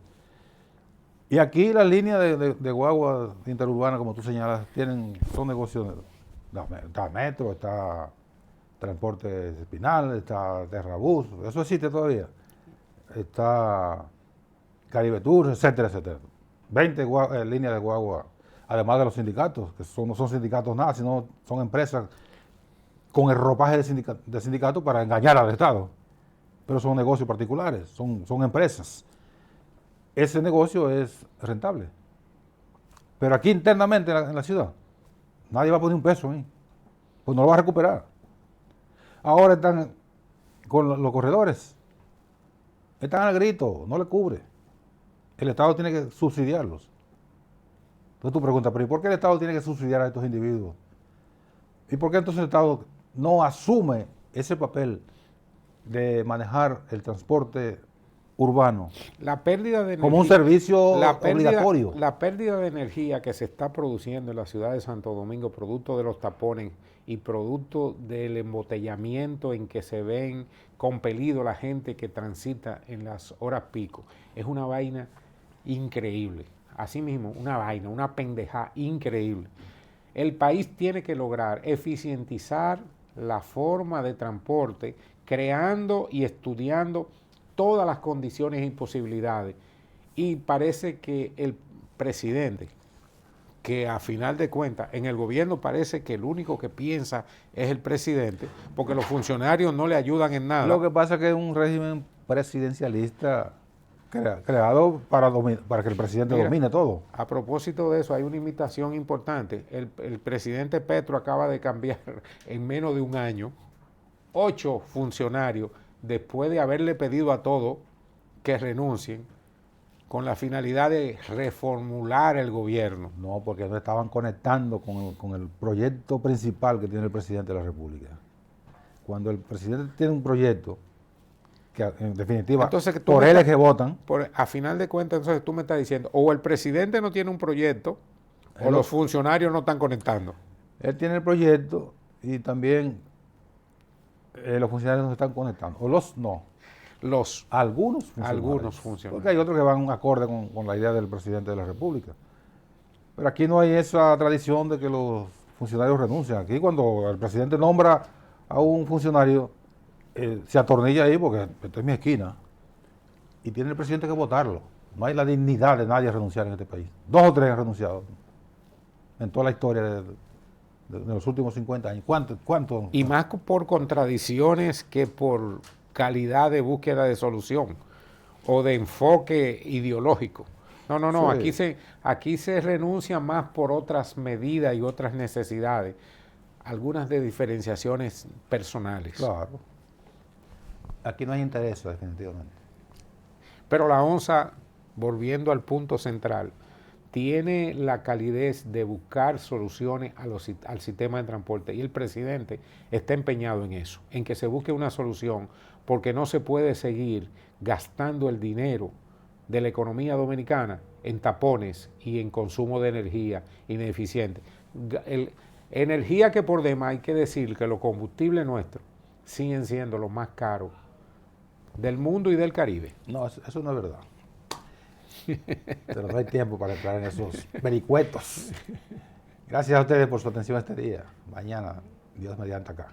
Y aquí las líneas de guagua interurbana, como tú señalas, son negocios. Está metro, está transporte espinal, está Terrabús, eso existe todavía. Está Caribe Tour, etcétera, etcétera. 20 líneas de guagua, además de los sindicatos, que no son sindicatos nada, sino son empresas con el ropaje de sindicato para engañar al Estado. Pero son negocios particulares, son empresas. Ese negocio es rentable. Pero aquí internamente en la ciudad, nadie va a poner un peso ahí, pues no lo va a recuperar. Ahora están con los corredores, están al grito, no le cubre. El Estado tiene que subsidiarlos. Entonces tú preguntas, pero ¿y por qué el Estado tiene que subsidiar a estos individuos? ¿Y por qué entonces el Estado no asume ese papel de manejar el transporte urbano la pérdida de energía, como un servicio obligatorio? La pérdida de energía que se está produciendo en la ciudad de Santo Domingo, producto de los tapones y producto del embotellamiento en que se ven compelidos la gente que transita en las horas pico, es una vaina increíble. Asimismo, una pendejada increíble. El país tiene que lograr eficientizar la forma de transporte, creando y estudiando todas las condiciones y posibilidades. Y parece que el presidente, que a final de cuentas, en el gobierno parece que el único que piensa es el presidente, porque los funcionarios no le ayudan en nada. Lo que pasa es que es un régimen presidencialista creado para que el presidente domine todo. A propósito de eso, hay una invitación importante. El presidente Petro acaba de cambiar en menos de un año 8 funcionarios después de haberle pedido a todos que renuncien con la finalidad de reformular el gobierno. No, porque no estaban conectando con el proyecto principal que tiene el presidente de la República. Cuando el presidente tiene un proyecto, que en definitiva, entonces, por él es que votan. A final de cuentas, entonces tú me estás diciendo, o el presidente no tiene un proyecto, o los funcionarios no están conectando. Él tiene el proyecto y también los funcionarios no se están conectando. O algunos funcionarios. Porque hay otros que van acorde con la idea del presidente de la República. Pero aquí no hay esa tradición de que los funcionarios renuncian. Aquí cuando el presidente nombra a un funcionario, se atornilla ahí porque esta es mi esquina. Y tiene el presidente que votarlo. No hay la dignidad de nadie renunciar en este país. 2 o 3 han renunciado en toda la historia de los últimos 50 años. ¿Cuánto? Y más por contradicciones que por calidad de búsqueda de solución o de enfoque ideológico. No, sí. Aquí se renuncia más por otras medidas y otras necesidades, algunas de diferenciaciones personales. Claro. Aquí no hay interés, definitivamente. Pero la ONSA, volviendo al punto central, tiene la calidez de buscar soluciones al sistema de transporte y el presidente está empeñado en eso, en que se busque una solución, porque no se puede seguir gastando el dinero de la economía dominicana en tapones y en consumo de energía ineficiente. Energía que por demás hay que decir que los combustibles nuestros siguen siendo los más caros del mundo y del Caribe. No, eso no es verdad. Pero no hay tiempo para entrar en esos vericuetos. Gracias a ustedes por su atención este día. Mañana, Dios mediante acá.